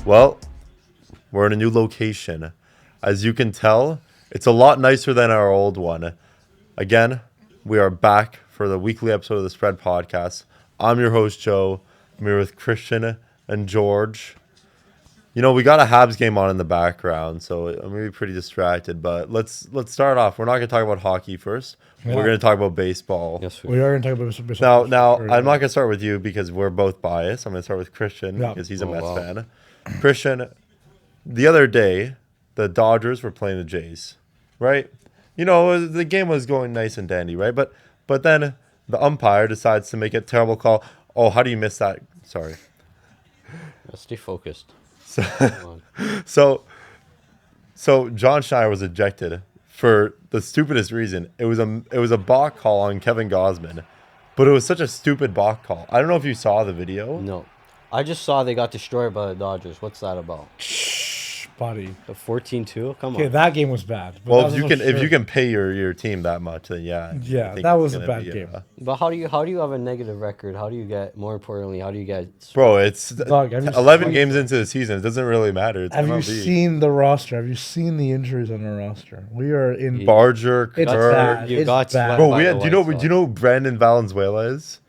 Well, we're in a new location. As you can tell, it's a lot nicer than our old one. Again, we are back for the weekly episode of the Spread Podcast. I'm your host, Joe. I'm here with Christian and George. You know, we got a Habs game on in the background, so I'm going to be pretty distracted. But let's start off. We're not going to talk about hockey first. Yeah. We're going to talk about baseball. Yes, we are going to talk about baseball. Now, I'm not going to start with you because we're both biased. I'm going to start with Christian because he's a Mets fan. Christian, the other day, the Dodgers were playing the Jays, right? You know, the game was going nice and dandy, right? But then the umpire decides to make a terrible call. Oh, how do you miss that? Sorry. Stay focused. So John Schneider was ejected for the stupidest reason. It was a balk call on Kevin Gausman, but it was such a stupid balk call. I don't know if you saw the video. No, I just saw they got destroyed by the Dodgers. What's that about? Buddy. The 14-2? Come on. Okay, that game was bad. Well, if you can pay your team that much, then yeah. Yeah, that was a bad game. But how do you have a negative record? How do you get, more importantly, how do you get... Bro, it's 11 games into the season. It doesn't really matter. Have you seen the roster? Have you seen the injuries on the roster? We are in... Barger, it's bad. It's bad. Bro, do you know who Brandon Valenzuela is?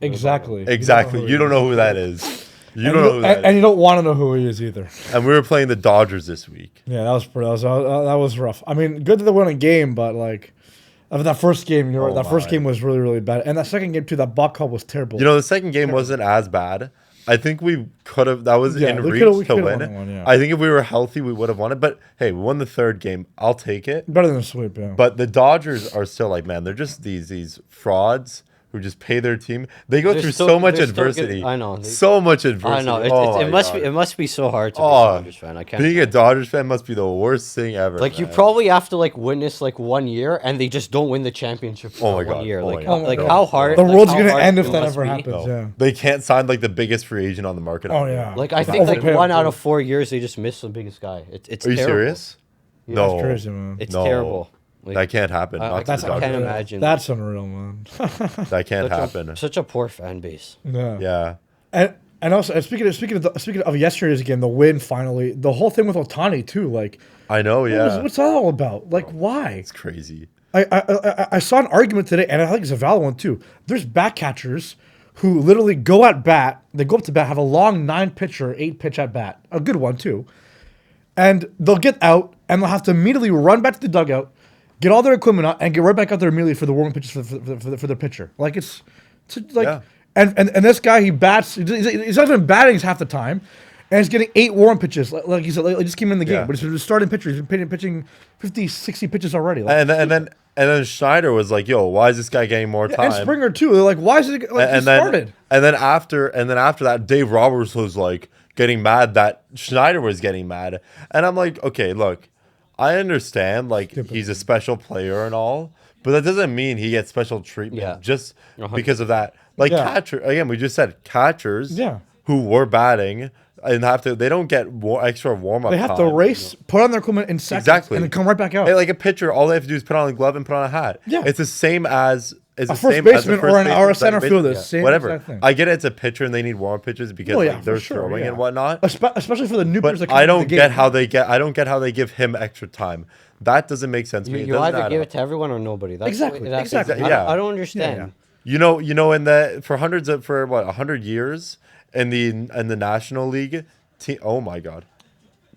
Exactly. You don't know who that is. You don't know who that is. And you don't want to know who he is either. And we were playing the Dodgers this week. Yeah, that was rough. I mean, good that they won a game, but like, of that first game, first game was really, really bad. And that second game too, that balk call was terrible. You know, the second game wasn't as bad. I think we could have. That was in reach to win. I think if we were healthy, we would have won it. But hey, we won the third game. I'll take it. Better than a sweep, yeah. But the Dodgers are still like, man, they're just these frauds who just pay their team. They go through so much adversity. I know. So much adversity. I know. It must be so hard to be a Dodgers fan. I can't. Being a Dodgers fan must be the worst thing ever. Like, you probably have to witness 1 year and they just don't win the championship for 1 year. How hard? The world's gonna end if that ever happens. Yeah. They can't sign the biggest free agent on the market. Oh yeah. I think 1 out of 4 years they just missed the biggest guy. It's Are you serious? Yeah. No. That's crazy, man. It's terrible. That can't happen. I can't imagine. That's unreal, man. That can't happen. Such a poor fan base. Yeah. And also, speaking of yesterday's game, the win finally, the whole thing with Ohtani too. I know, yeah. What's that all about? Why? It's crazy. I saw an argument today, and I think it's a valid one too. There's back catchers who literally go at bat. They go up to bat, have a long 9-pitch or 8-pitch at bat, a good one too, and they'll get out and they'll have to immediately run back to the dugout, get all their equipment out, and get right back out there immediately for the warm pitches for the pitcher. And this guy, he bats. He's not even batting half the time, and he's getting 8 warm pitches. Like he said, he just came in the game, but he's a starting pitcher. He's been pitching 50, 60 pitches already. And then Schneider was like, "Yo, why is this guy getting more time?" And Springer too. They're like, "Why is it?" He started. And then after that, Dave Roberts was getting mad that Schneider was getting mad, and I'm like, "Okay, look, I understand he's a special player and all, but that doesn't mean he gets special treatment just because of that." Catcher, again, we just said catchers who were batting and they don't get extra warm-up They have to race, put on their equipment in seconds, and then come right back out. Hey, like a pitcher, all they have to do is put on a glove and put on a hat. Yeah. It's the same as... a first baseman or a center fielder. Same whatever. I get it, it's a pitcher and they need warm pitches because they're throwing and whatnot. Especially for the new players that come I don't get how they give him extra time. That doesn't make sense to me. You either give it to everyone or nobody. Exactly. I don't understand. You know, for 100 years in the National League, oh my God.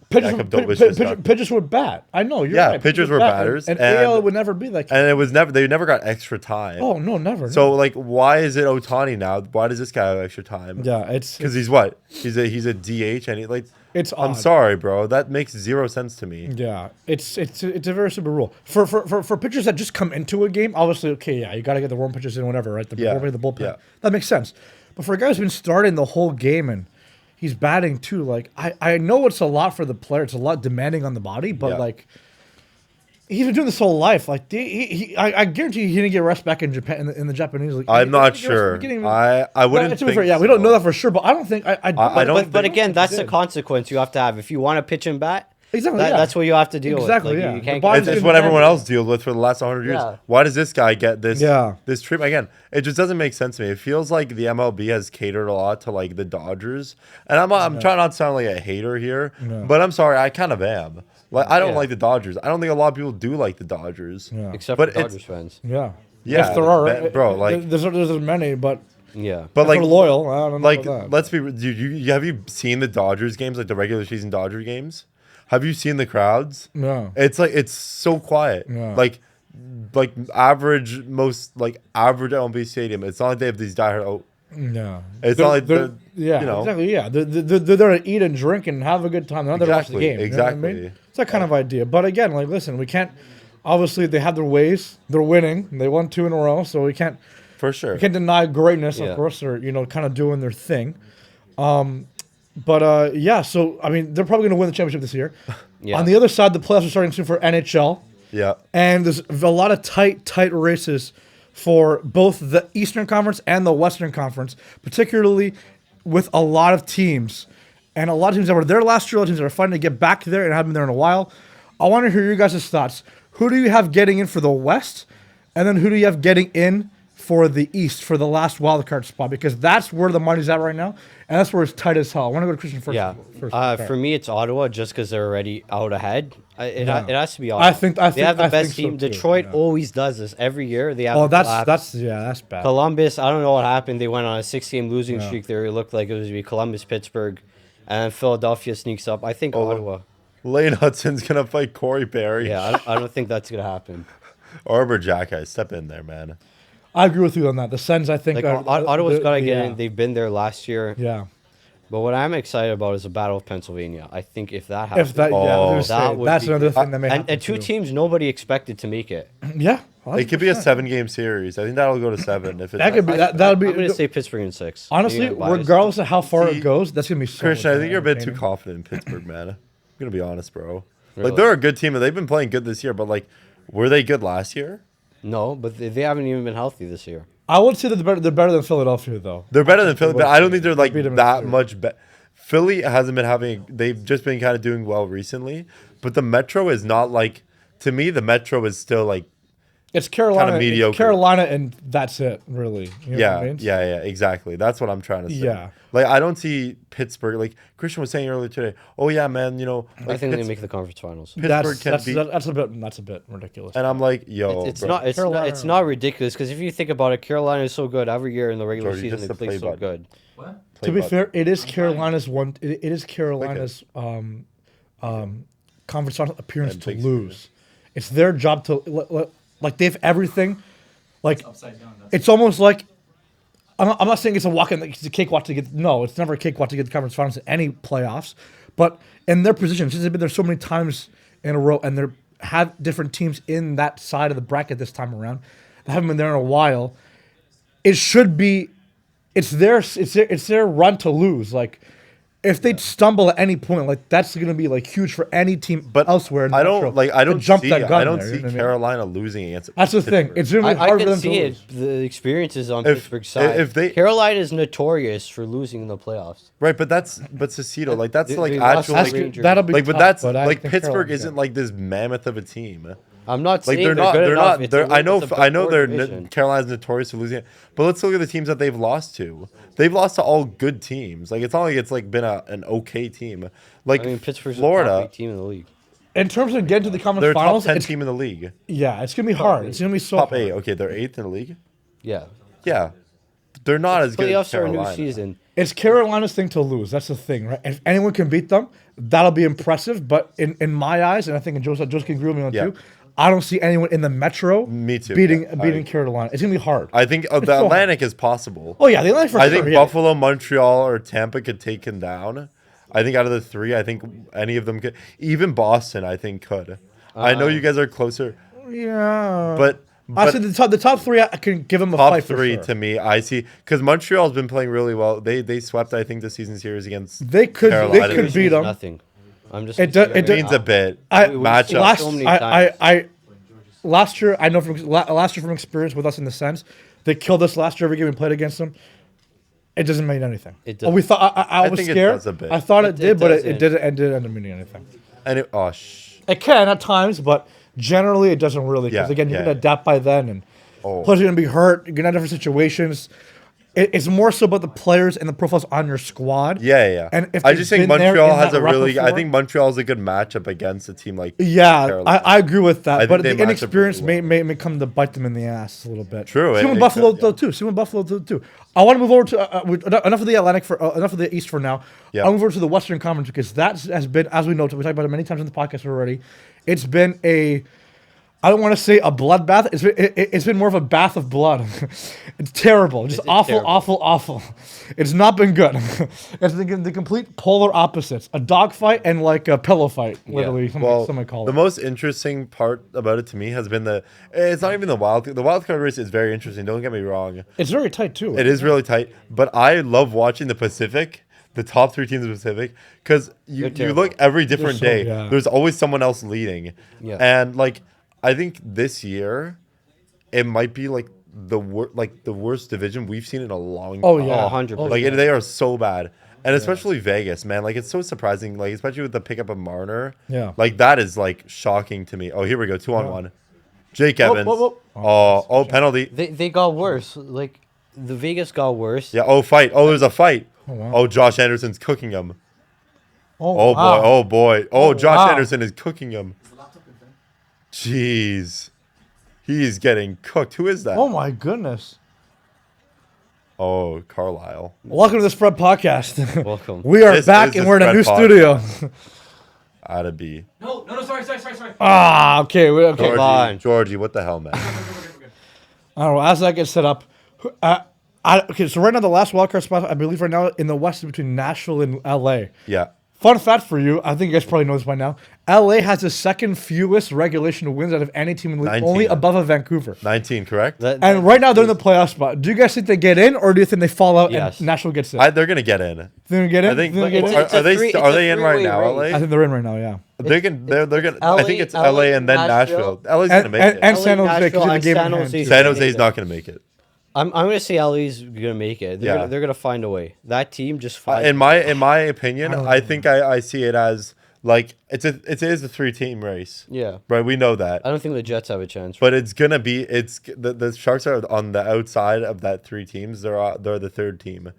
Pitchers would bat. I know. You're right. Pitchers were batters. And AL would never be like. And they never got extra time. Oh no, never. So why is it Ohtani now? Why does this guy have extra time? Yeah, it's because he's what? He's a DH and it's. I'm sorry, bro. That makes zero sense to me. Yeah, it's a very simple rule for pitchers that just come into a game. Obviously, okay, yeah, you got to get the warm pitches in, whatever, right? The bullpen. Yeah. That makes sense. But for a guy who's been starting the whole game and he's batting too. I know it's a lot for the player. It's a lot demanding on the body, but he's been doing this whole life. I guarantee he didn't get rest back in Japan in the Japanese league. I'm not sure. I wouldn't think. Fair, we don't know that for sure, but I don't think I don't. But again, that's the consequence you have to have if you want to pitch and bat. Exactly. That's what you have to deal Exactly, with. Like, yeah. you can't The body's get It's what everyone else deals with for the last 100 years. Yeah. Why does this guy get this Yeah. this treatment? Again, it just doesn't make sense to me. It feels like the MLB has catered a lot to like the Dodgers. And I'm trying not to sound like a hater here, but I'm sorry, I kind of am. Like I don't Yeah. like the Dodgers. I don't think a lot of people do like the Dodgers. Yeah. except But for it's- Dodgers fans. Yeah. Yeah, Yes, there are, bro, like- there's many, but Yeah. But like they're loyal. I don't know like about that. let's be dude, you have you seen the Dodgers games, like the regular season Dodger games? Have you seen the crowds? No. It's like it's so quiet. Yeah. Like average average MLB stadium. It's not like they have these diehard. Oh, No. it's not like They're- yeah, you know. exactly. Yeah, they're there to eat and drink and have a good time. They're not there to watch the Exactly, game. You know what I mean? exactly. It's that kind of idea. But again, like, listen, we can't. Obviously, they have their ways. They're winning. They won 2 in a row, so we can't for sure. deny greatness. Yeah. Of course, they're kind of doing their thing. But yeah, so I mean, they're probably going to win the championship this year. Yeah. On the other side, the playoffs are starting soon for NHL. Yeah. And there's a lot of tight races for both the Eastern Conference and the Western Conference, particularly with a lot of teams. And a lot of teams that were there last year, a lot of teams that are fighting to get back there and haven't been there in a while. I want to hear your guys' thoughts. Who do you have getting in for the West? And then who do you have getting in for the East for the last wild card spot? Because that's where the money's at right now. And that's where it's tight as hell. I want to go to Christian first. Yeah. first. For me, it's Ottawa just because they're already out ahead. It has to be I Ottawa. think they have the I best think so team. too, Detroit yeah. always does this every year. They have Oh, the collapse. that's bad. Columbus. I don't know what happened. They went on a 6-game losing streak there. It looked like it was going to be Columbus, Pittsburgh, and Philadelphia sneaks up. I think Ottawa. Lane Hudson's gonna fight Corey Perry. Yeah, I don't think that's going to happen. Arbor Jacki, step in there, man. I agree with you on that. The Sens, I think, Like are, Ottawa's got to get yeah. in. They've been there last year. Yeah. But what I'm excited about is the Battle of Pennsylvania. I think if that happens, If that, yeah, I was gonna that say, would that's be another good. thing that may happen. and two too. teams nobody expected to make it. Yeah. It could be a 7-game series. I think that'll go to 7. If it's That could be that would I'm going be to say Pittsburgh in 6. honestly, Maybe I'm biased. regardless of how far See, it goes, that's gonna be so. Christian, I much think you're a bit too entertaining. confident in Pittsburgh, man. I'm gonna be honest, bro. Really? Like they're a good team, and they've been playing good this year. But like, were they good last year? No, but they haven't even been healthy this year. I would say that they're better than Philadelphia, though. They're better than Philly, but I don't think they're like Beat 'em in that series. much better. Philly hasn't been having. They've just been kind of doing well recently, but the Metro is not like. To me, the Metro is still like. It's Carolina, Kinda mediocre. it's Carolina, and that's it, really. You know Yeah, what I mean? yeah, exactly. That's what I'm trying to say. Yeah. Like I don't see Pittsburgh. Like Christian was saying earlier today. Oh yeah, man. You know, I like think they Pitts- make the conference finals. Pittsburgh can beat. That's a bit ridiculous. And I'm like, yo, It's bro. not. It's not ridiculous because if you think about it, Carolina is so good every year in the regular Jordy, season. just They to play play so bud. good. What? To be Play fair, it is Carolina's It is Carolina's conference final appearance And to big lose. It's their job to like they have everything. Like Upside down. That's it's almost like I'm not saying it's a walk in, it's a cakewalk to get. No, it's never a cakewalk to get the conference finals in any playoffs. But in their position, since they've been there so many times in a row, and they have different teams in that side of the bracket this time around, they haven't been there in a while. It should be, it's their run to lose. Like if they stumble at any point, like that's going to be like huge for any team. But elsewhere, in the I don't Metro like. I to don't jump see. that gun I don't there, see you know what I mean? Carolina losing against. That's the thing. Pittsburgh. It's going to be I hard for can them to see lose. it. The experience is on If- Pittsburgh's side. if they- Carolina is notorious for losing in the playoffs. Right, but Cecito, like that's They- like they lost actual. to That's the Like, Rangers. that'll be like, but tough, that's I like think Pittsburgh Carolina isn't can. like this mammoth of a team. I'm not Like saying they're not. good They're enough. not. It's They're, a- I know. it's a I know. poor They're division. Carolina's notorious for losing it. But let's look at the teams that they've lost to. They've lost to all good teams. Like it's not like it's like been an okay team. Like I mean, Pittsburgh's the Florida, top 8 team in the league. In terms of getting to the conference they're a top finals, 10 it's, team in the league. yeah, it's gonna be hard. It's gonna be so Top hard. 8. Okay, they're 8th in the league. Yeah. Yeah, they're not as good as Playoffs are a Carolina. new season. It's Carolina's thing to lose. That's the thing, right? If anyone can beat them, that'll be impressive. But in my eyes, and I think in Joe's can agree with me on Yeah. too, I don't see anyone in the Metro Me too, beating yeah. beating Carolina. It's gonna be hard. I think the so Atlantic is possible. Oh yeah, the Atlantic for I sure. think yeah. Buffalo, Montreal, or Tampa could take him down. I think out of the 3, I think any of them could. Even Boston, I think could. I know you guys are closer, Yeah, but I said the top 3. I can give them a top fight 3 for sure. to me, I see, because Montreal's been playing really well. They swept, I think, the season series against. They could Carolina. they could It beat Means them. Nothing. I'm just. It does- gonna it say does- Means a bit. I Matchup. last So many I last year I know from last year from experience with us in the sense they killed us last year every game we played against them. It doesn't mean anything. It Oh, we thought I I was think it scared. does a bit. I thought it, It did, but it doesn't. didn't. It didn't end up meaning anything. And It can at times, but generally it doesn't really. Because Yeah, again, you're yeah. gonna adapt by then, and plus you're gonna be hurt. You're gonna have different situations. It's more so about the players and the profiles on your squad. Yeah. And if I they've just think been there Montreal in has that a rut really. I before- think Montreal's a good matchup against a team like. Yeah, Carolina. I agree with that. I But think the they match up inexperience really may come to bite them in the ass a little bit. True, Same it with Buffalo could, though yeah. too. Same with Buffalo too. I want to move over to enough of the Atlantic for enough of the East for now. Yeah. I'll move over to the Western Conference because that has been, as we know, we talked about it many times in the podcast already. It's been I don't want to say a bloodbath. It's been more of a bath of blood. It's terrible. Just awful, terrible. awful. It's not been good. It's the complete polar opposites. A dogfight and like a pillow fight, literally. Well, some might call the it. most interesting part about it to me has been it's not even the wild card race is very interesting. Don't get me wrong. It's very tight too. It is really tight, but I love watching the Pacific, the top 3 teams of the Pacific, because you terrible. look every different day. yeah. There's always someone else leading, Yeah. and like I think this year, it might be like the worst division we've seen in a long time. Oh yeah, 100%. Like they are so bad, and especially Vegas, man. Like it's so surprising. Like especially with the pickup of Marner. Yeah. Like that is like shocking to me. Oh, here we go, 2-on-1. Jake Evans. whoop. Oh, penalty. They got worse. Like the Vegas got worse. Yeah. Oh, fight. Oh, there's a fight. wow. Oh, Josh Anderson's cooking him. Oh, Oh wow. boy. Oh boy. Oh, Josh wow. Anderson is cooking him. Jeez. He's getting cooked. Who is that? Oh my goodness. Oh, Carlisle. Welcome to the Spread Podcast. Welcome. We are This back is and the we're in a new Spread studio. Gotta be. No, sorry. Okay. Okay. Georgie, on. Georgie, what the hell, man? I don't know. As that gets set up, okay. So right now, the last wildcard spot, I believe, right now in the West is between Nashville and LA. Yeah. Fun fact for you, I think you guys probably know this by now. LA has the second fewest regulation wins out of any team in the league, 19. only above of Vancouver. 19, correct? And right now they're in the playoff spot. Do you guys think they get in, or do you think they fall out Yes. and Nashville gets in? They're gonna get in. They're gonna get in. I think. Think they get in? It's a three- Are it's a they in right three-way now? race. I LA. think they're in right now. Yeah. They're gonna. I LA, think it's LA and then Nashville. LA's gonna make it. And LA, San Jose Nashville, because of the and game San in hand, Jose. too. San Jose's not gonna make it. I'm gonna say LA's gonna make it. Yeah. They're gonna find a way. That team just finds. In my opinion, I think I see it as like it is a 3-team race. Yeah. Right. We know that. I don't think the Jets have a chance. But it's gonna be the Sharks are on the outside of that 3 teams. They're the 3rd team,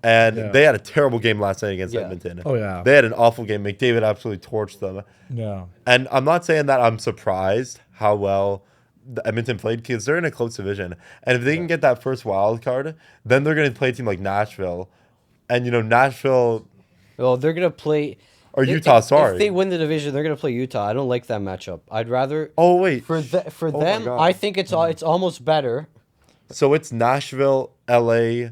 and Yeah. they had a terrible game last night against Yeah. Edmonton. Oh, yeah. They had an awful game. McDavid absolutely torched them. Yeah. And I'm not saying that I'm surprised how well the Edmonton played because they're in a close division. And if they can get that first wild card, then they're going to play a team like Nashville. And, Nashville Well, they're gonna play. or Utah, If sorry. they win the division, they're gonna play Utah. I don't like that matchup. I'd rather. Oh, wait. For my them, God. I think it's almost better. So it's Nashville, LA.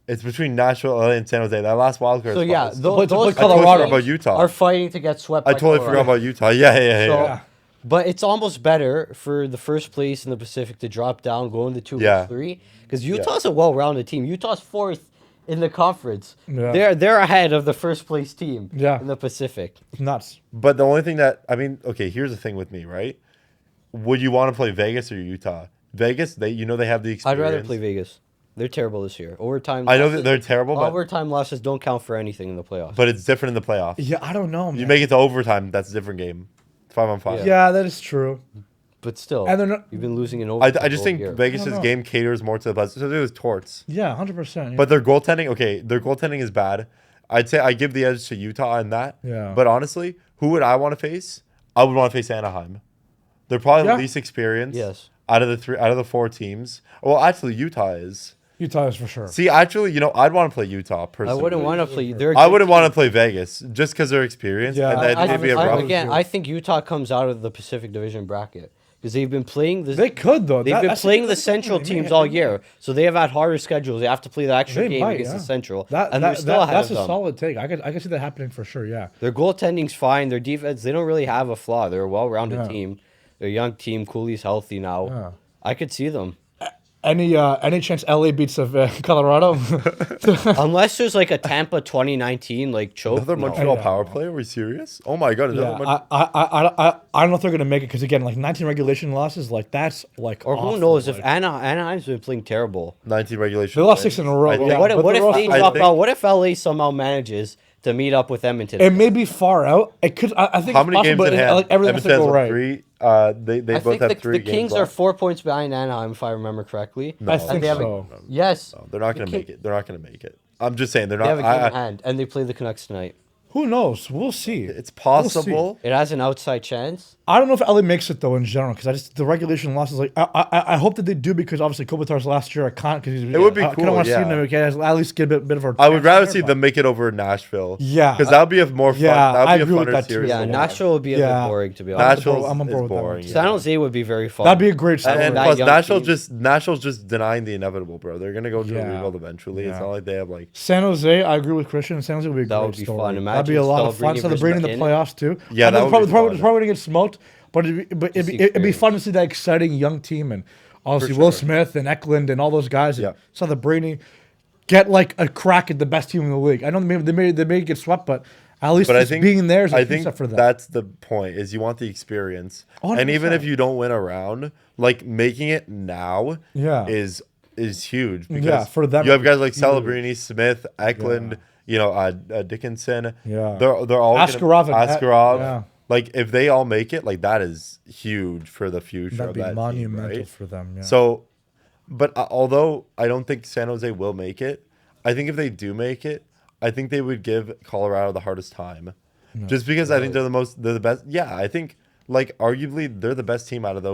It's between Nashville, LA, and San Jose. That last wild card So spot yeah, is- those play teams Colorado. about Utah. are fighting to get swept. I by totally Colorado. forgot about Utah. Yeah. So, but it's almost better for the first place in the Pacific to drop down, go into 2 Yeah. or 3, because Utah's a well-rounded team. Utah's 4th in the conference. Yeah. They're ahead of the first place team. Yeah. In the Pacific. Nuts. But the only thing okay, here's the thing with me, right? Would you want to play Vegas or Utah? Vegas, they have the experience. I'd rather play Vegas. They're terrible this year. Overtime. I know losses- that they're terrible, but overtime losses don't count for anything in the playoffs. but it's different in the playoffs. Yeah, I don't know, man. You make it to overtime, that's a different game. 5-on-5. Yeah, that is true. But still, And they're not- you've been losing in overtime. I just think here. Vegas' I don't know. game caters more to the playoffs. So it was torts. Yeah, 100%. But their goaltending is bad. I'd say I give the edge to Utah in that. Yeah. But honestly, who would I want to face? I would want to face Anaheim. They're probably Yeah. the least experienced. Yes. Out of the 4 teams. Well, actually, Utah is. Utah is for sure. See, actually, I'd want to play Utah I personally. wouldn't want to play. I wouldn't want to play Vegas just because they're experienced. Yeah. And then I- it'd be a I- rough. again, I think Utah comes out of the Pacific Division bracket because they've been playing this. They could though. They've been That's playing the that's Central they teams may- all year, so they have had harder schedules. They have to play the extra They game might, against yeah. the Central, That, and that, they're still that, ahead that's of a them. solid take. I could see that happening for sure. Yeah. Their goaltending's fine. Their defense, they don't really have a flaw. They're a well-rounded Yeah. team. They're a young team. Cooley's healthy now. Yeah. I could see them. Any chance LA beats of Colorado? Unless there's like a Tampa 2019 like choke. Another no. Montreal Yeah. power play? Are we serious? Oh my god! Yeah, I don't know if they're gonna make it because again, like 19 regulation losses, like that's like. Or who awful, knows if like- Anaheim's been playing terrible. 19 regulation. They lost wins. 6 in a row. I Yeah, think- What but if they're they also- drop think- out? What if LA somehow manages to meet up with Edmonton. It may be far out. It could. I think. How many it's games possible, in but hand? like everything has to Edmonton go has right. 3. They I both have think 3 the games Kings are left. 4 points behind Anaheim, if I remember correctly. I think they have so. Yes. No, they're not going to make it. They're not going to make it. I'm just saying they're They have not. a game in hand, and they play the Canucks tonight. Who knows? We'll see. It's possible. It has an outside chance. I don't know if LA makes it though in general because the regulation losses. Like I hope that they do because obviously Kopitar's last year I can't because It would be I kind cool, of want to see yeah. him at least get a bit of a. I would chance rather there, see but- them make it over Nashville. Yeah, because that would be a more fun. yeah, That I would be agree a with funner that too. series. Yeah, to watch. Nashville would be a Yeah. bit boring, to be honest. Nashville I'm on board is with that one. boring. San yeah. Jose would be very fun. That'd be a great story. And that plus, young Nashville's just denying the inevitable, bro. They're gonna go to Yeah. a rebuild eventually. It's Yeah. not like they have like. San Jose, I agree with Christian. San Jose would be a That great would be story. fun. That'd be a Imagine lot of fun. Celebrini Celebrating the versus playoffs too. Yeah, I know that would they're be probably fun. gonna get smoked, but it'd be fun to see that exciting young team and obviously Will sure. Smith and Eklund and all those guys. Yeah. And Celebrini get like a crack at the best team in the league. I know they may get swept, but at least But I just think being there is a I huge think step for them. that's the point. Is you want the experience, and even if 100%. you don't win a round, like making it now, Yeah. is huge. Because Yeah, for them you have guys like huge. Celebrini, Smith, Eklund, Dickinson. Yeah. they're all Askarov and- Askarov. yeah. Like if they all make it, like that is huge for the future That'd of be that monumental team, right? for them. Yeah. So, but although I don't think San Jose will make it, I think if they do make it, I think they would give Colorado the hardest time, just because I think they're the best. Yeah, I think like arguably they're the best team out of that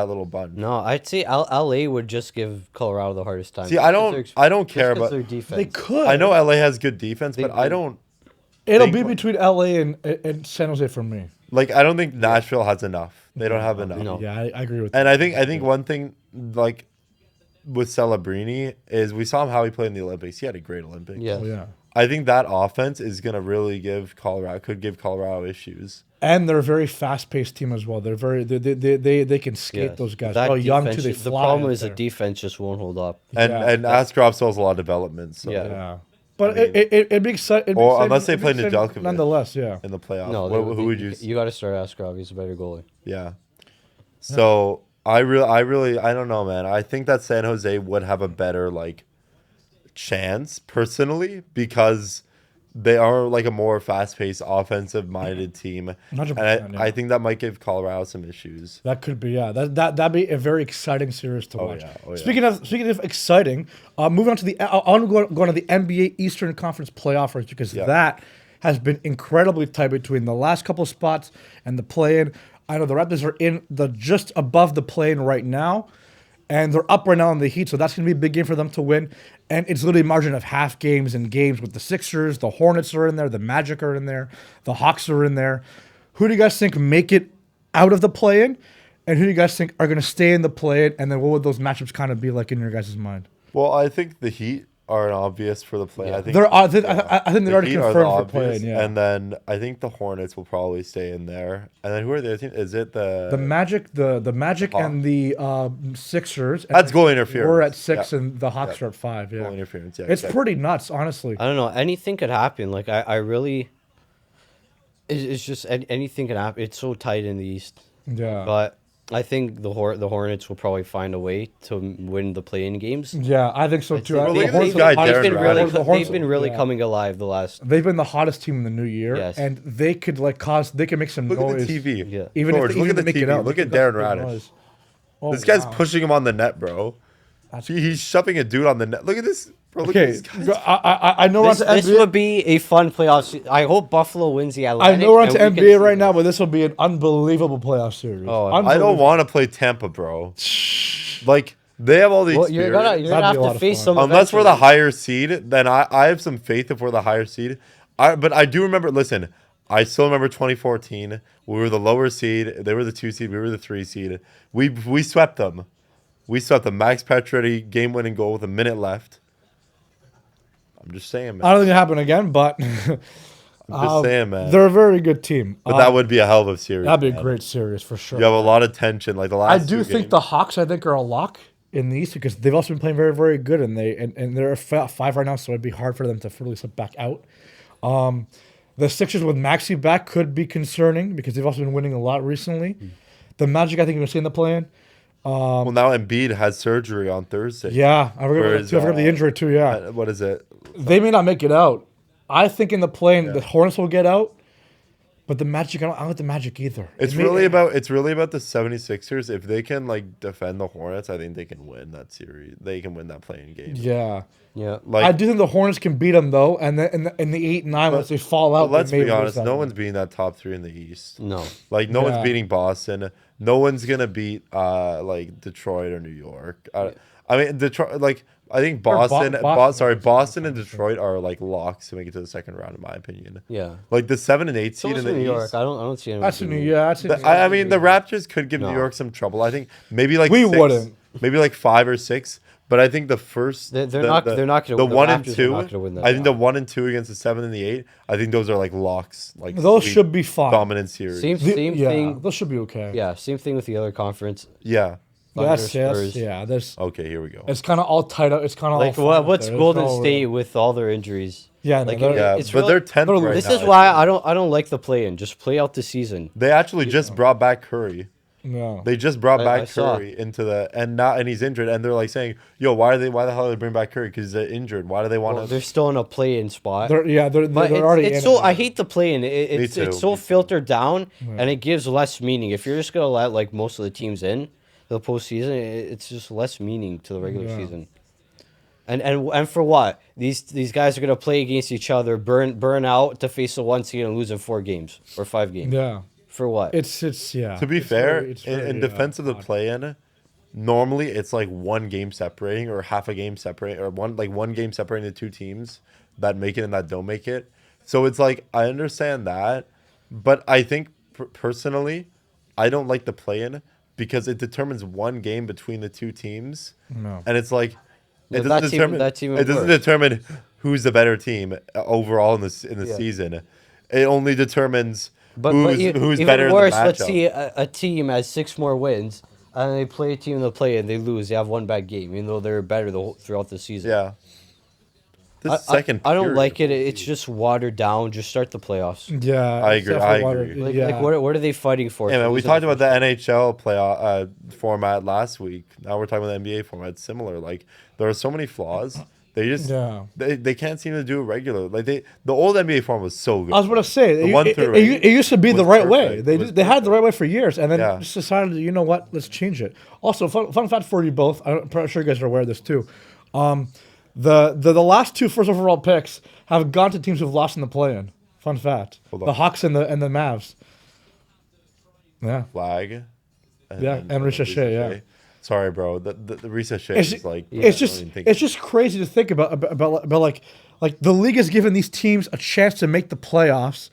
little bunch. No, I'd say LA would just give Colorado the hardest time. See, I don't care about. their defense. they could. I know LA has good defense, but I they- don't It'll think- be between LA and San Jose for me. like. I don't think Nashville has enough. They don't have enough. No. Yeah, I agree with And that. I think one thing like with Celebrini is we saw him how he played in the Olympics. He had a great Olympics. Yeah. Oh, yeah. I think that offense is gonna really give Colorado issues. And they're a very fast-paced team as well. They're they can skate Yes. those guys. That Oh, young defense- too. They The fly problem out is the there. defense just won't hold up. And Yeah. and Askarov still has a lot of development. So Yeah. Yeah, but I mean- it'd be exciting. Or unless they play Nedeljkovic. nonetheless, yeah. in the playoffs, No, who would you? You got to start Askarov. He's a better goalie. Yeah. So I don't know, man. I think that San Jose would have a better like chance personally because they are like a more fast-paced, offensive-minded team, 100%, and yeah. I think that might give Colorado some issues. That could be, yeah. That'd be a very exciting series to watch. yeah, oh, yeah. Speaking of exciting, moving on to I want to go on to the NBA Eastern Conference playoff race because Yeah. that has been incredibly tight between the last couple of spots and the play-in. I know the Raptors are in the just above the play-in right now, and they're up right now in the Heat, so that's going to be a big game for them to win. And it's literally a margin of half games and games with the Sixers, the Hornets are in there, the Magic are in there, the Hawks are in there. Who do you guys think make it out of the play-in? And who do you guys think are going to stay in the play-in? And then what would those matchups kind of be like in your guys' mind? Well, I think the Heat are an obvious for the play. Yeah. I think I think they're already Heat are the confirmed for obvious, play-in, yeah. And then I think the Hornets will probably stay in there. And then who are the other teams? Is it The Magic, the Magic and the Sixers. And That's goal interference. We're at 6 Yeah. and the Hawks are at 5. Yeah, goal interference? Yeah, it's exactly. pretty nuts, honestly. I don't know. Anything could happen. Like I really, it's just anything can happen. It's so tight in the East. Yeah, But I think the Hornets will probably find a way to win the play-in games. yeah, I think so too. Well, The look at Hornets this are guy, the Darren hottest- They've been really, Raddick. the Hornets- they've been really yeah. coming alive the last. They've been the hottest team in the new year, Yes. and they could like they can make some Look noise. at the TV. Yeah. Even George, if look even at the to make it TV. out, Look they at can Darren make Raddish. noise. Oh, This guy's wow. pushing him on the net, bro. He's shoving a dude on the net. Look at this, bro. Look at Okay, this guy. I know we're on This, to this NBA. would be a fun playoff. I hope Buffalo wins the I Atlantic. know we're on to and we can NBA see right this. now, but this will be an unbelievable playoff series. Oh, I I don't Unbelievable. want to play Tampa, bro. Like they have all the Well, experience. you're gonna That'd have be a lot to of face fun. them. Unless we're the eventually. higher seed, then I have some faith if we're the higher seed. But I do remember. Listen, I still remember 2014. We were the lower seed. They were the 2 seed. We were the 3 seed. We swept them. We swept them. Max Pacioretty game-winning goal with a minute left. I'm just saying, man. I don't think it'll happen again, but I'm just saying, man. they're a very good team. But that would be a hell of a series. that'd be a man. great series for sure. You have a lot of tension, like the I last. do two think games. the Hawks, I think, are a lock in the East because they've also been playing very, very good, and they're at 5 right now, so it'd be hard for them to really slip back out. The Sixers with Maxey back could be concerning because they've also been winning a lot recently. The Magic, I think, you're seeing the plan. Well, now Embiid has surgery on Thursday. Yeah, I forgot Whereas, the injury too. Yeah, What is it? they may not make it out. I think in the play-in, the Hornets will get out. But the Magic, I don't like the Magic either. It's really about the 76ers. If they can like defend the Hornets, I think they can win that series. They can win that playing game. Yeah. Like I do think the Hornets can beat them though, and then in the 8 and 9 once they fall out. Let's they may be lose honest. that No one. one's beating that top 3 in the East. No. Like no one's Yeah. beating Boston. No one's gonna beat like Detroit or New York. I mean Detroit. Like I think Boston. Boston and Detroit are like locks to make it to the second round, in my opinion. Yeah. Like the 7 and 8 So seed in also the New York. East. I don't see anyone. That's a new. beating- Yeah, that's a new. I mean, the Raptors could give No. New York some trouble. I think maybe like We 6, wouldn't. maybe like 5 or 6. But I think the first, They're not gonna the win. 1 The and Raptors are 2. not gonna win that I think now. the 1 and 2 against the 7 and the 8. I think those are like locks. Like Those sweet, should be fine. dominant series. Same Yeah, thing. those should be okay. Yeah, same thing with the other conference. Yeah. Thunder, Yes. Spurs. Yeah. There's. Okay, here we go. It's kind of all tied up. It's kind of Like all what's There's Golden no- State with all their injuries? Yeah, Like, they're- Yeah, it's but really- they're 10th they're- right This now. is why I don't like the play-in. Just play out the season. They actually just brought back Curry. no. They just brought I back saw. Curry into the and he's injured, and they're like saying, "Yo, why the hell did they bring back Curry? Because they're injured. Why do they want Well, to?" they're still in a play-in spot. They're But already it's in so it. I hate the play-in. It's too, so me too. filtered down, and it gives less meaning. If you're just gonna let like most of the teams in the postseason, it's just less meaning to the regular Yeah. season. And for what? These guys are gonna play against each other, burn out to face the 1 seed and lose in 4 games or 5 games. Yeah. For what? It's yeah. To be It's fair, very- it's in very, defense of the odd. play-in, normally it's like 1 game separating or half a game separating or one game separating the 2 teams that make it and that don't make it. So it's like I understand that, but I think personally, I don't like the play-in because it determines 1 game between the 2 teams, No. and it's like Yeah, it doesn't that's determine even it doesn't worse. determine who's the better team overall in the Yeah. season. It only determines But who's even better worse, in the let's matchup. see a team has 6 more wins, and they play a team in the play and they lose. They have 1 bad game, even though they're better throughout the season. Yeah. This I second don't period, like it. It's just watered down. Just start the playoffs. Yeah. I it's agree, definitely I watered- agree. Like, yeah. like what are they fighting for? Yeah, man, we Losing talked the about the NHL playoff format last week. Now we're talking about the NBA format. It's similar. Like there are so many flaws. They just Yeah. they can't seem to do it regular. Like the old NBA format was so good. I was going to say, The it, 1 it, through it, 8 it used to be the was right way. perfect. They It was they had it the perfect. right way for years, and then Yeah. just decided, you know what, let's change it. Also, fun fact for you both, I'm pretty sure you guys are aware of this too. The last 2 first overall picks have gone to teams who've lost in the play-in. Fun fact: Hold on. the Hawks and the Mavs. Yeah. Flag. And Ricochet, yeah. Sorry, bro. The Ricochet It's, is like it's I just don't even think- it's just crazy to think about like the league has given these teams a chance to make the playoffs,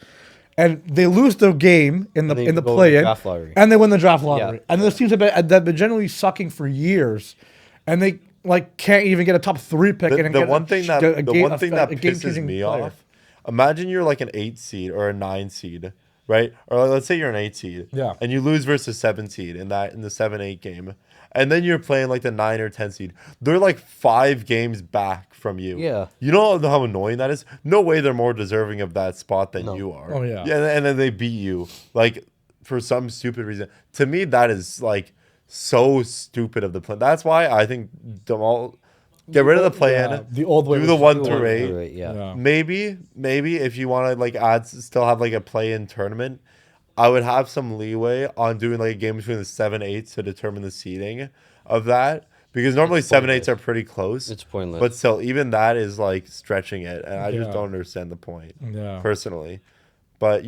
and they lose their game in the And they in the go play-in, draft lottery. and they win the draft lottery. Yeah. And those teams have been generally sucking for years, and they like can't even get a top 3 pick. and the get one thing that get the one thing that pisses game-changing me player. off. Imagine you're like an 8 seed or a 9 seed, right? Or let's say you're an 8 seed, Yeah. and you lose versus 7 seed in the 7-8 game, and then you're playing like the 9 or 10 seed. They're like 5 games back from you. Yeah. You know how annoying that is. No way they're more deserving of that spot than No. you are. Oh, yeah. and then they beat you like for some stupid reason. To me, that is like so stupid of the plan. That's why I think get rid of the play-in. Yeah, the old way Do was the to 1 do through it. 8. Yeah. Yeah. Maybe if you want to like still have like a play-in tournament, I would have some leeway on doing like a game between the 7-8s to determine the seeding of that, because normally It's 7-8s pointless. are pretty close. It's pointless. But still, even that is like stretching it, and I just Yeah. don't understand the point Yeah. personally. But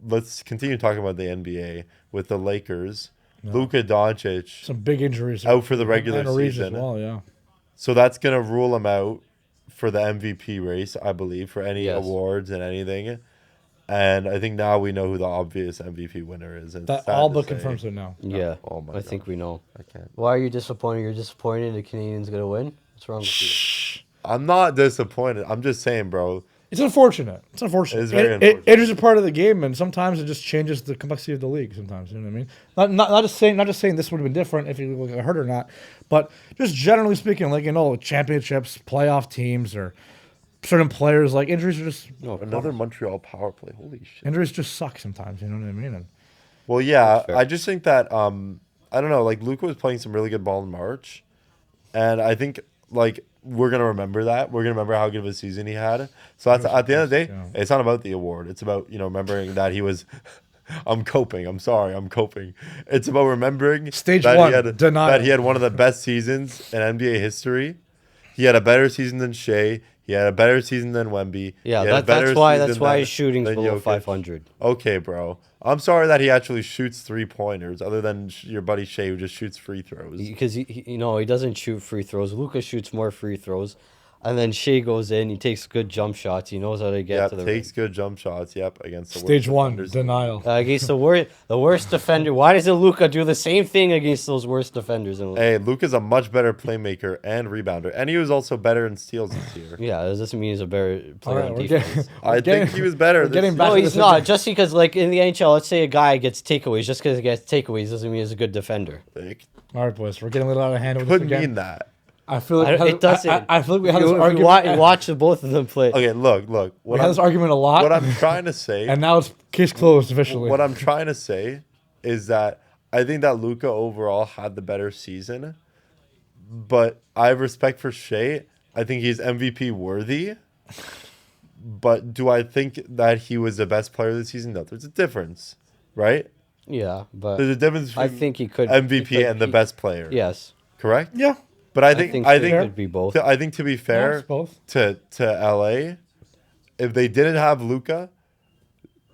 let's continue talking about the NBA with the Lakers. Luka Doncic Some big injuries out for the regular and Reeves season. as well. Yeah. So that's going to rule him out for the MVP race, I believe, for any Yes. awards and anything. And I think now we know who the obvious MVP winner is. And it's That sad all to but say. confirms it now. Yeah. Oh my I think we know. I can't. Why are you disappointed? You're disappointed the Canadians gonna win? What's wrong with you? I'm not disappointed. I'm just saying, bro. It's unfortunate. It's unfortunate. It is very It unfortunate. is a part of the game, and sometimes it just changes the complexity of the league. Sometimes, you know what I mean. Not just saying this would have been different if you got hurt or not, but just generally speaking, like championships, playoff teams, or certain players, like injuries are just Another Montreal power play. Holy shit. injuries just suck sometimes. You know what I mean? And Well, yeah, fair. I just think that I don't know. Like Luka was playing some really good ball in March, and I think like we're gonna remember that. We're gonna remember how good of a season he had. So that's at the end of the day, it's not about the award. It's about remembering that he was. I'm coping. I'm sorry. I'm coping. It's about remembering Stage that one, he had, denial. that he had one of the best seasons in NBA history. He had a better season than Shea. He had a better season than Wemby. Yeah, He had a better that's season why than- his shooting's than below Jokic. 500. Okay, bro. I'm sorry that he actually shoots 3-pointers, other than your buddy Shea, who just shoots free throws. Because he doesn't shoot free throws. Luka shoots more free throws, and then Shea goes in. He takes good jump shots. He knows how to get to the rim. Takes good jump shots. Yep, against the Stage worst one, defenders. denial. Against the worst defender. Why doesn't Luka do the same thing against those worst defenders? Hey, Luka's a much better playmaker and rebounder, and he was also better in steals this year. Yeah, that doesn't mean he's a better player All right, on we're defense. getting- I think he was better. we're This getting year. back No, to he's this not. again. Just because, like, in the NHL, let's say a guy gets takeaways. Just because he gets takeaways doesn't mean he's a good defender. All right, boys, we're getting a little out of hand with Could this again. mean that. I feel like It doesn't. I feel like we had this You argument. watch both of them play. Okay, look. We What had this I'm, argument a lot, what I'm trying to say, and now it's case closed officially. what I'm trying to say, is that I think that Luka overall had the better season, but I have respect for Shea. I think he's MVP worthy. But do I think that he was the best player this season? No, there's a difference, right? Yeah, but There's a difference I between think he could MVP he could and the be- best player. Yes, Correct? yeah, But I I think think I it think could be both. I think to be yeah, fair it's both. to LA, if they didn't have Luka,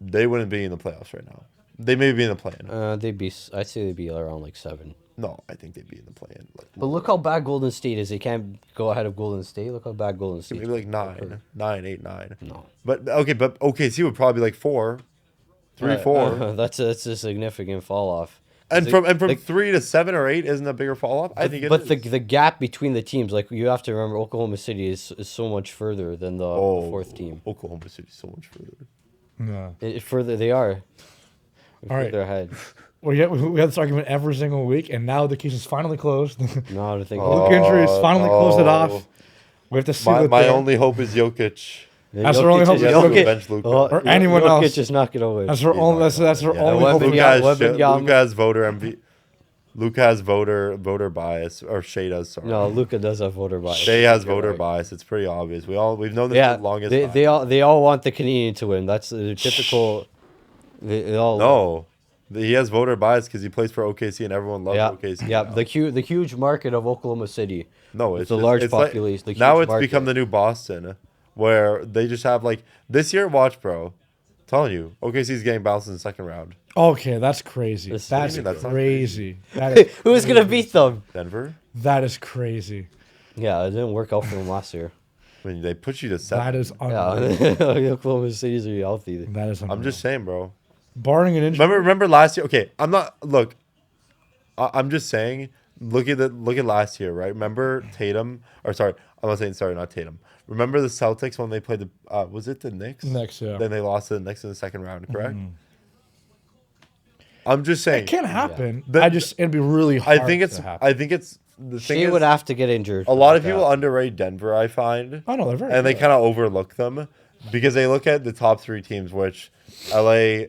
they wouldn't be in the playoffs right now. They may be in the play-in. I'd say they'd be around like 7. No, I think they'd be in the play-in. Like, But look how bad Golden State is. They can't go ahead of Golden State. Look how bad Golden State. maybe like 9, 8, 9. No. But OKC would probably be like 4, 3, 4. That's a significant fall off. And from 3 to 7 or 8 isn't a bigger fall off. I think it But is. the gap between the teams, like you have to remember, Oklahoma City is so much further than the fourth team. Oklahoma City's so much further. Yeah. Further they are. All right. Further ahead. We had this argument every single week, and now the case is finally closed. No, I think. Luka injuries finally closed it off. We have to see what My the- only hope is Jokic. That's our only hope. Yes, Jokic- bench Luka. Or anyone Jokic else. is not gonna win. That's our only. That's our Yeah, only hope. Luka Luka has voter MV. Luka has voter bias, or Shea does. Sorry. No, Luka does have voter bias. Shea has You're voter right. bias. It's pretty obvious. We've known this Yeah, for the longest they, time. they all want the Canadian to win. That's the typical. They all No, he has voter bias because he plays for OKC and everyone loves Yeah, OKC. yeah. now. The huge market of Oklahoma City. No, It's it's a just- large it's like- population, the now huge it's market. become the new Boston, where they just have like this year. Watch, bro. I'm telling you, OKC's getting bounced in the second round. Okay, that's crazy. This- That's That's not crazy. That is Who's gonna beat them? Denver. that is crazy. Yeah, it didn't work out for them last year. I mean, they put you to That 7. is unbelievable. Yeah, Oklahoma City's are healthy. That is. I'm just saying, bro. barring an injury. Remember last year? Okay, I'm not. Look, I'm just saying. Look at last year, right? Remember Tatum? Or sorry, I'm not saying sorry, not Tatum. Remember the Celtics when they played the was it the Knicks? Knicks, yeah. Then they lost to the Knicks in the second round, correct? I'm just saying. It can happen. The- it'd be really hard. I think it's. To happen. I think it's the thing. She Is, would have to get injured. a lot of like people that. underrate Denver. I find. Oh no, they're very. And they good. kind of overlook them because they look at the top 3 teams, which LA,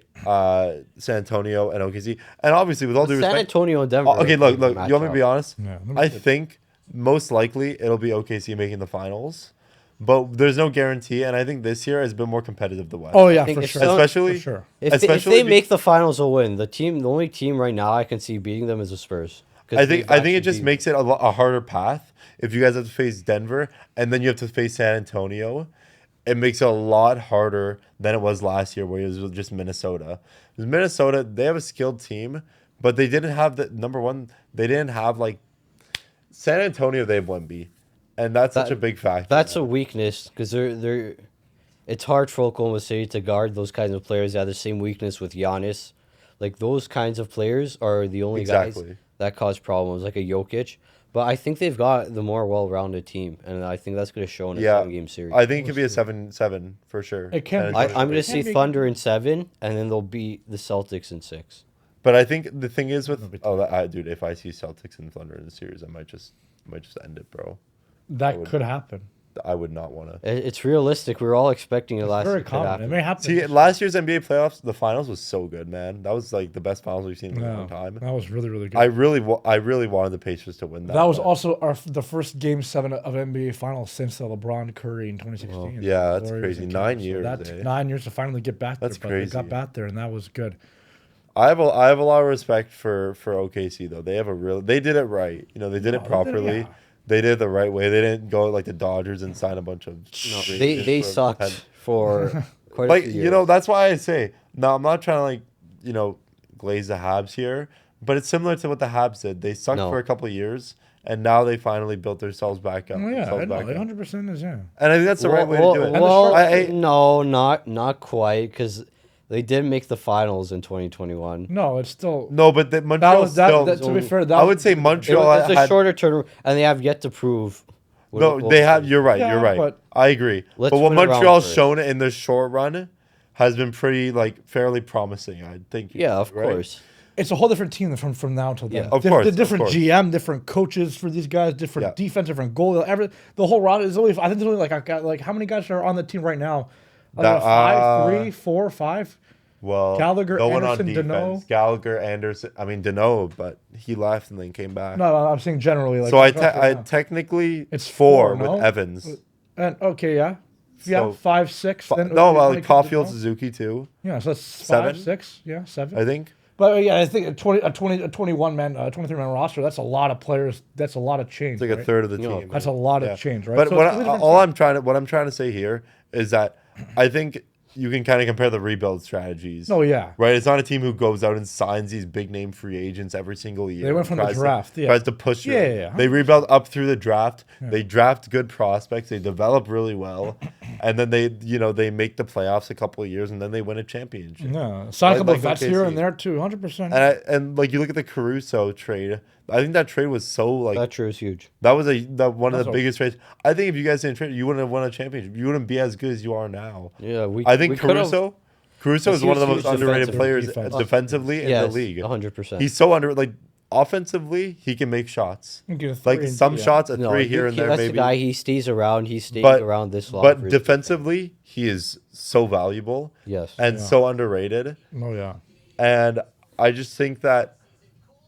San Antonio, and OKC. And obviously, with all due San respect, Antonio and Denver. okay, look. You match want me to up. be honest? Yeah, I think most likely it'll be OKC making the finals, but there's no guarantee. And I think this year has been more competitive than West. Oh yeah, think for it's sure. so- especially, For sure. If they especially make the finals, they'll win. The only team right now I can see beating them is the Spurs. 'Cause I they've think it actually just beat- makes it a harder path if you guys have to face Denver and then you have to face San Antonio. It makes it a lot harder than it was last year, where it was just Minnesota. Because Minnesota, they have a skilled team, but they didn't have the number one. They didn't have like San Antonio. They have Wemby, and that's such That- a big factor. That's a weakness because they're. It's hard for Oklahoma City to guard those kinds of players. They have the same weakness with Giannis. Like those kinds of players are the only guys Exactly. that cause problems, like a Jokic. But I think they've got the more well-rounded team, and I think that's going to show in a Yeah, seven-game series. I think it could be a 7-7 for sure. It can San be. Antonio's I'm going great. to see be- Thunder in 7, and then they'll beat the Celtics in 6. But I think the thing is with dude, if I see Celtics and Thunder in the series, I might just end it, bro. That could happen. I would not want to. It's realistic. We were all expecting it It's last very year. Could common. It happen. may happen. See, last year's NBA playoffs, the finals was so good, man. That was like the best finals we've seen in a long time. That was really, really good. I really wanted the Pacers to win that. That was but- also the first Game 7 of NBA Finals since the LeBron Curry in 2016. Yeah, that's Warriors crazy. and 9 Cavs. years, That took eh? 9 years to finally get back That's there. But they got crazy. back there, and that was good. I have a lot of respect for OKC though. They did it right. You know, they did it No, properly. yeah. They did it the right way. They didn't go like the Dodgers and sign a bunch of. No, free they agents for sucked 10. for quite a Like few years. you know, that's why I say no. I'm not trying to glaze the Habs here, but it's similar to what the Habs did. They sucked No. for a couple of years, and now they finally built themselves back up. Oh, yeah, themselves I know. back up. 100% is, yeah. And I think that's the right way to do it. Well, I- no, not quite, because they did make the finals in 2021. No, it's still. No, but Montreal was that- still. that- to be fair, that I was- would say It Montreal was a had. shorter term, and they have yet to prove. what No, it will they have. be. You're right. Yeah, You're right. but- I agree. Let's But what win a round Montreal's first. shown in the short run has been pretty fairly promising. I think. Yeah, of right? course. It's a whole different team from now until then. Yeah. Of course, The different of course. GM, different coaches for these guys, different Yeah. defense, different goal. The whole roster is only. I think there's only like how many guys are on the team right now? That, 5, 3, 4, 5. Well, Gallagher, no one on Anderson, defense. Deneau. Gallagher, Anderson. I mean Deneau, but he left and then came back. No, I'm saying generally. Like so I right now. technically It's four four, no? with Evans. And okay, yeah, So- 5, 6. Then No, well, like Caulfield, Deneau. Suzuki too. Yeah, so that's 7? 5, 6, yeah, 7. I think. But yeah, I think a 21 man, 23 man roster. That's a lot of players. That's a lot of change. It's like a right? third of the No, team. That's a lot Yeah. of change, right? But So what it's a different what I'm trying to say here is that I think you can kind of compare the rebuild strategies. Oh yeah, Right, it's not a team who goes out and signs these big name free agents every single year. They went from the Tries to- draft, yeah. Tries to push you. Yeah. They rebuild up through the draft. They draft good prospects. They develop really well, and then they make the playoffs a couple of years, and then they win a championship. yeah. Sign a couple of like vets here OKC. and there too. 100%. And like you look at the Caruso trade. I think that trade was so like That true is huge. that was one of That's the a- biggest trades. I think if you guys didn't trade, you wouldn't have won a championship. You wouldn't be as good as you are now. Yeah, I think we could've- Caruso is one of the most huge underrated defensive players defense. defensively in Yes, the league. 100%. He's so offensively, he can make shots. You get a 3 Like and some D, yeah. shots, a No, three here and there, that's maybe. the guy. He stays around. He stays But- around this long. But for- defensively, he is so valuable yes, and so underrated. Oh yeah. And I just think that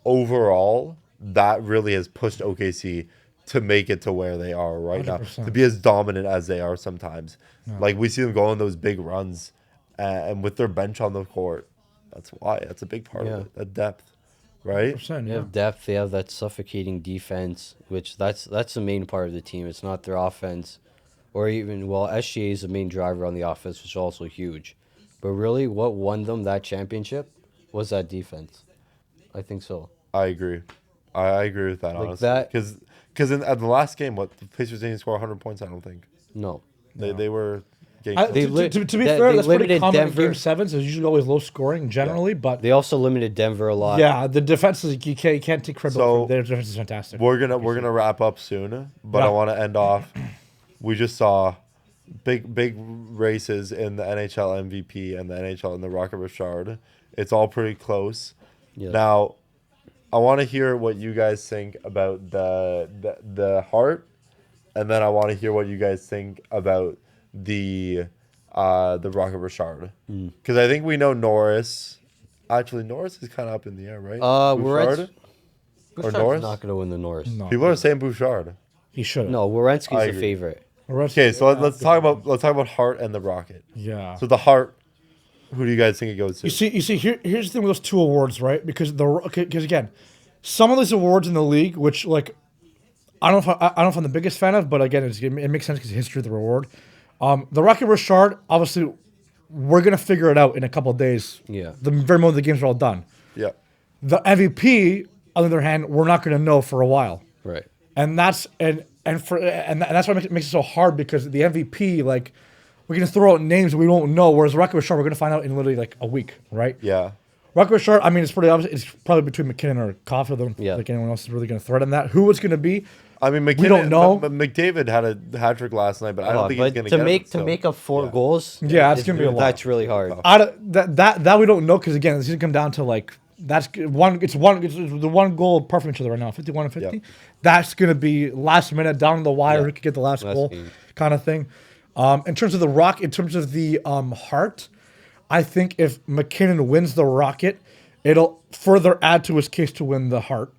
overall, that really has pushed OKC to make it to where they are right now, 100%. to be as dominant as they are sometimes. Like we see them go on those big runs, and with their bench on the court, that's why. That's a big part of it. That depth, right? 100%, they yeah. have depth. They have that suffocating defense, which that's the main part of the team. It's not their offense, or even SGA is the main driver on the offense, which is also huge. But really, what won them that championship was that defense. I think so. I agree. I agree with that, Like honestly. that- Because at the last game, the Pacers didn't score 100 points, I don't think. No, They were getting They To li- be they- fair, they that's pretty limited common Denver- in Game 7s. It's usually always low scoring generally, but they also limited Denver a lot. yeah, the defense is you can't take credit. So, for their defense is fantastic. We're gonna wrap up soon, but Yeah. I want to end off. We just saw big races in the NHL MVP and the NHL and the Rocket Richard. It's all pretty close. Yes. Now, I want to hear what you guys think about the Hart, and then I want to hear what you guys think about the Rocket Richard, because I think we know Norris. Actually, Norris is kind of up in the air, right? Werenski's or Norris? not going to win the Norris. No, People are saying Bouchard. he should. No, I Werenski's the agree. favorite. Okay, so let's talk about Hart and the Rocket. Yeah. So the Hart, who do you guys think it goes to? You see, here's the thing with those two awards, right? Because again, some of these awards in the league, which like, I don't know if I'm the biggest fan of, but again, it makes sense because history of the reward. The Rocket Richard, obviously, we're gonna figure it out in a couple of days. Yeah. The very moment the games are all done. Yeah, The MVP, on the other hand, we're not gonna know for a while, Right. and that's that's what makes it so hard because the MVP, like, we can throw out names we won't know, whereas Rocket Richard, we're gonna find out in literally like a week, right? yeah. Rocket Richard, I mean, it's pretty obvious. It's probably between McKinnon or Caulfield. I don't Yeah. think anyone else is really going to threaten that. Who it's going to be? I mean, McKinnon, don't know. But McDavid had a hat trick last night, but I don't think he's But going to get make it, to so- make up 4 yeah. goals, Yeah, it's is gonna be a really- lot. That's really hard. That we don't know because again, it's going to come down to like that's one. It's the one goal apart from each other right now, 51 and 50. Yep. That's going to be last minute down the wire. Yeah. Who could get the last Last goal? game. kind of thing. In terms of the Rock, in terms of the Hart, I think if McKinnon wins the Rocket, it'll further add to his case to win the Hart.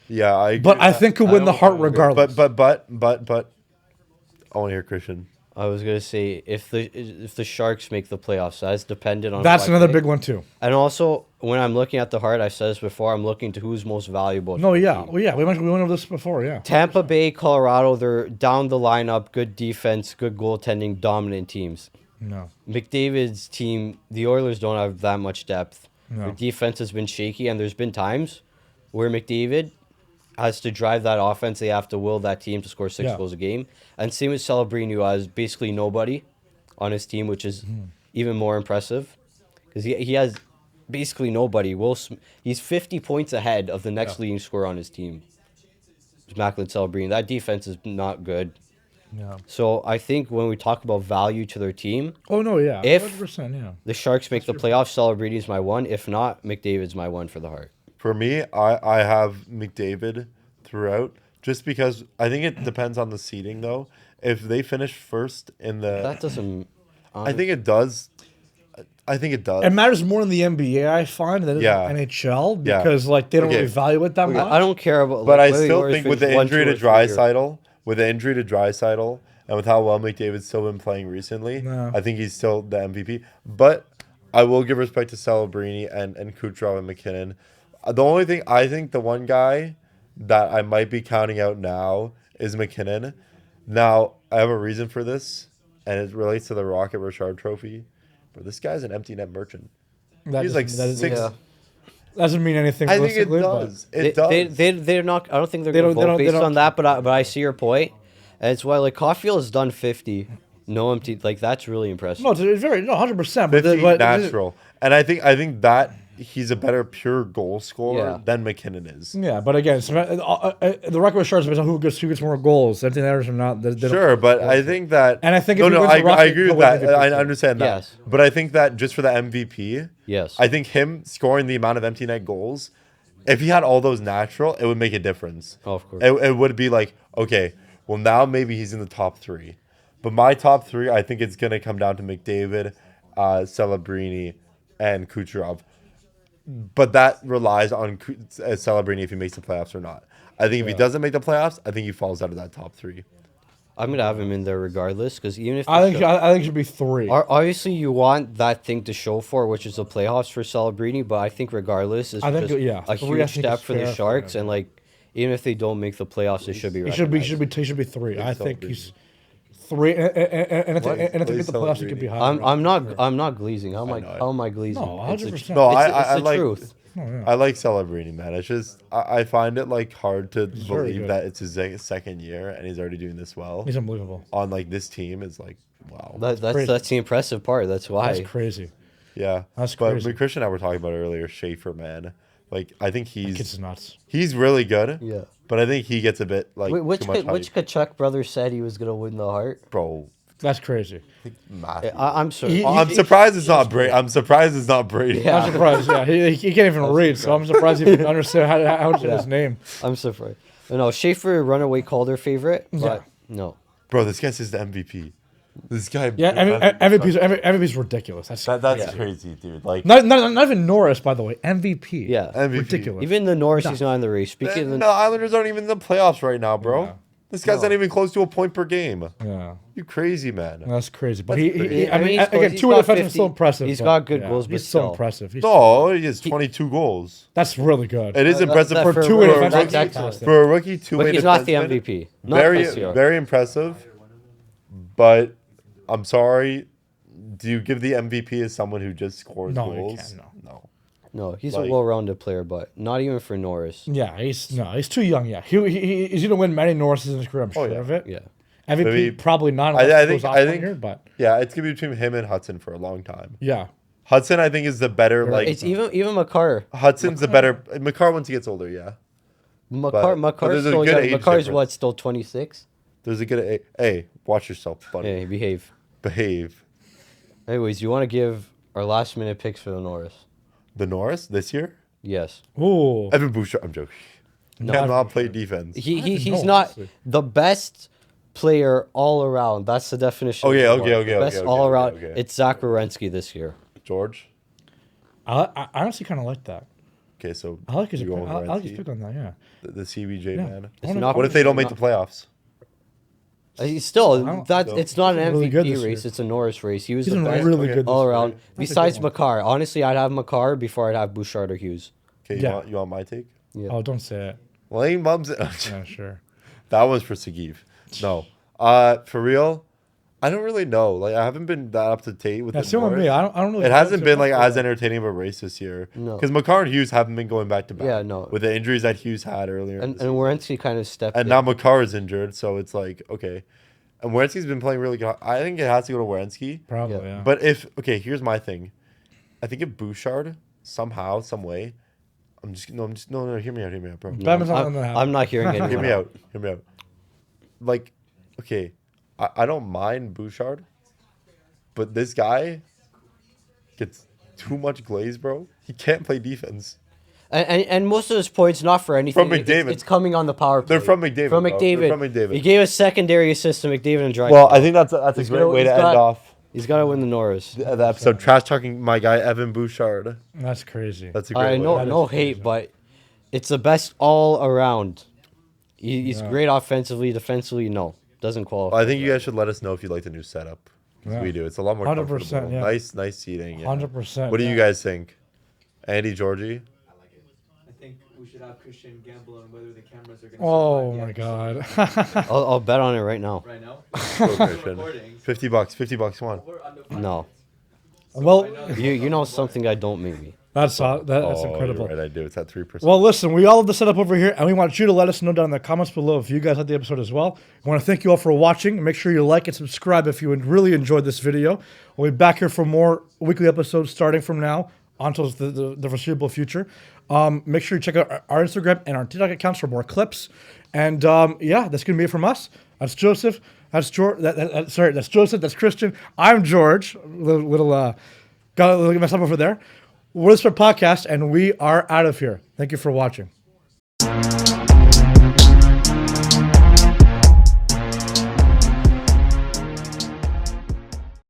Yeah, I agree But with I that. think he'll win the Hart regardless. But I want to hear Christian. I was gonna say if the Sharks make the playoffs, that's dependent on. That's who I another pick. big one too. And also, when I'm looking at the Hart, I said this before. I'm looking to who's most valuable. No, to the yeah, team. well, yeah, we went over this before, yeah. Tampa Bay, Colorado, they're down the lineup, good defense, good goaltending, dominant teams. No, McDavid's team, the Oilers don't have that much depth. No. Their defense has been shaky, and there's been times where McDavid has to drive that offense. They have to will that team to score 6 Yeah. goals a game. And same with Celebrini, who has basically nobody on his team, which is even more impressive. Because he has basically nobody. He's 50 points ahead of the next leading scorer on his team. It's Macklin Celebrini. That defense is not good. yeah. So I think when we talk about value to their team, Oh no, yeah, If- 100%, yeah. the Sharks make the playoffs, Celebrini's my one. If not, McDavid's my one for the Hart. For me, I have McDavid throughout, just because I think it depends on the seeding though. If they finish first in the, That doesn't. I think it does. I think it does. It matters more in the NBA, I find, than Yeah. in NHL Yeah. because like they don't Okay. really value it that much. I don't care about. But I whether still yours think with finish the 1, injury 2, to or 3, or- Draisaitl, and with how well McDavid's still been playing recently, No. I think he's still the MVP. But I will give respect to Celebrini and Kucherov and McKinnon. The only thing I think the one guy that I might be counting out now is McKinnon. Now I have a reason for this, and it relates to the Rocket Richard Trophy. But this guy's an empty net merchant. That He's doesn't- like that doesn't- six. Yeah. doesn't mean anything. I think it realistically, but- does. It does. They're not. I don't think they're They going to don't- they vote don't- they based don't- on that. But I see your point, and it's why like Caulfield has done 50, no empty. Like that's really impressive. No, it's very 100%. 50 natural. And I think that he's a better pure goal scorer Yeah. than McKinnon is. Yeah, but again, the record with Sharks is on who gets more goals. Anything else or not? They don't- Sure, but I think that. And I think if no, he no, wins the I Rocket, agree he'll with win that. MVP I too. understand that. Yes. But I think that just for the MVP, Yes. I think him scoring the amount of empty net goals, if he had all those natural, it would make a difference. Oh, of course. It would be like, okay, well now maybe he's in the top three. But my top three, I think it's gonna come down to McDavid, Celebrini, and Kucherov. But that relies on Celebrini if he makes the playoffs or not. I think if he doesn't make the playoffs, I think he falls out of that top three. I'm gonna have him in there regardless because even if I the think Sharks- I think it should be 3. Obviously, you want that thing to show for, which is the playoffs for Celebrini, but I think regardless, it's I think, just yeah, a 3 I huge think step is for the fair for Sharks, him. and like even if they don't make the playoffs, they should be. He should be 3. I think he's 3, and if they get the playoffs, he could be higher. I'm not glazing. How am I glazing? No, It's the- 100%. No, it's I the like. truth. I like Celebrini, man. It's just I find it like hard to very believe good. that it's his second year and he's already doing this well He's unbelievable. on like this team. Is like wow, That's crazy. that's the impressive part. That's why. That's crazy. yeah. That's but crazy. Christian and I were talking about earlier. Schaefer, man, like I think Kid's he's nuts. really good. Yeah. But I think he gets a bit like Which too much which hype. Kachuk brother said he was gonna win the Hart? Bro. That's crazy. Matthew. I'm sorry. He- I'm surprised it's not Brady. I'm surprised it's not Brady. Yeah. I'm surprised. Yeah, he can't even read, so I'm surprised he can understand how to say his name. I'm surprised. No, Schaefer runaway Calder favorite, but no. Bro, this guy says the MVP. This guy. Yeah, MVP's ridiculous. That's That's crazy, dude. Like not even Norris, by the way. MVP. Yeah. MVP. ridiculous. Even the Norris, he's not in the race. Speaking of the the, Islanders aren't even in the playoffs right now, bro. Yeah. This guy's not even close to a point per game. Yeah, You crazy man. that's crazy. But That's crazy. I mean, he's again, he's 2 got defensemen 50 still impressive. He's but, got good yeah, goals, but he's still still. impressive. No, he has 22 goals. That's really good. It is impressive that for for a two-way rookie, defenseman. that's That's excellent. fantastic. for a rookie two-way But he's not the defenseman. MVP. Not Very this year. very impressive. But I'm sorry. Do you give the MVP to someone who just scores No, you goals? can't, no. No, he's Like- a well-rounded player, but not even for Norris. Yeah, he's too young. Yeah, he's gonna win many Norrises in his career. I'm sure yeah. of it. Yeah. MVP Maybe- probably not. I unless he think- goes off I one think- year, but Yeah, it's gonna be between him and Hudson for a long time. yeah, Hudson, I think, is the better. Like It's even Makar. Hudson's the better. McCarr once he gets older, yeah. Makar, but there's a still good young. age Makar's difference. what? Still 26. There's a good. Hey, watch yourself, buddy. Yeah, behave. Behave. Anyways, you want to give our last-minute picks for the Norris? The Norris this year. Yes. ooh, Evan Bouchard. I'm joking. No, Cannot play defense. He's no, not honestly. the best player all around. That's the definition. Okay, of okay, one. okay, The best okay, all around. okay. It's Zach Werenski this year. George. I honestly kind of like that. Okay, so I like his you pick. going I like his Werenski? pick on that. Yeah. The CBJ Yeah. man. It's not- What if they don't make the playoffs? He's still don't- that. so- It's not an Really good MVP this race. year. It's a Norris race. He was He's the been best really good all this year. around. That's a Besides good one. Makar, honestly, I'd have Makar before I'd have Bouchard or Hughes. Okay, Yeah. you want my take? Yeah. Oh, don't say it. Lane mums it. Yeah, sure. That one's for Sagiv. No. For real, I don't really know. Like, I haven't been that up to date with Yeah, the same with me. Norris. I don't really. It hasn't been like follow as that. entertaining of a race this year. No. Because Makar and Hughes haven't been going back to back. Yeah, no. With the injuries that Hughes had earlier. And this and season. Werenski kind of stepped. And in. now Makar is injured, so it's like, okay. And Werenski's been playing really good. I think it has to go to Werenski. Probably. Yeah. Yeah. But here's my thing. I think if Bouchard somehow, some way, no, hear me out, bro. Batman's not gonna happen. I'm not hearing anyone. Hear me out. Like, okay, I don't mind Bouchard, but this guy gets too much glaze, bro. He can't play defense. And most of his points not for anything. From McDavid. It's coming on the power play. They're from McDavid, From bro. They're McDavid. from McDavid. He gave a secondary assist to McDavid and Dry. Well, I think that's a He's great gonna- way to he's end got- off He's got to win the Norris. the episode. Trash talking my guy Evan Bouchard. That's crazy. That's a great I way. know, That no is hate, but it's the best all around. He's Yeah. great offensively, defensively. No, doesn't qualify. I think you guys should let us know if you like the new setup. 'Cause Yeah. we do. It's a lot more 100%, comfortable. yeah. Nice seating. Yeah. 100%. What do you guys think? Andy, Georgie? I think we should have Christian gamble on whether the cameras are going to. Oh my god. I'll bet on it right now. Right now. Go, Christian. Recordings. $50, come on. We're under 5 No, well, you know something I don't maybe. that's Oh, incredible. You're right, I do. It's at 3%. Well, listen, we all have the setup over here, and we want you to let us know down in the comments below if you guys like the episode as well. I want to thank you all for watching. Make sure you like and subscribe if you really enjoyed this video. We'll be back here for more weekly episodes starting from now until the foreseeable future. Make sure you check out our Instagram and our TikTok accounts for more clips. And yeah, that's going to be it from us. That's Joseph. That's George. That's Joseph. That's Christian. I'm George. Got a little messed up over there. We're the Spread Podcast, and we are out of here. Thank you for watching.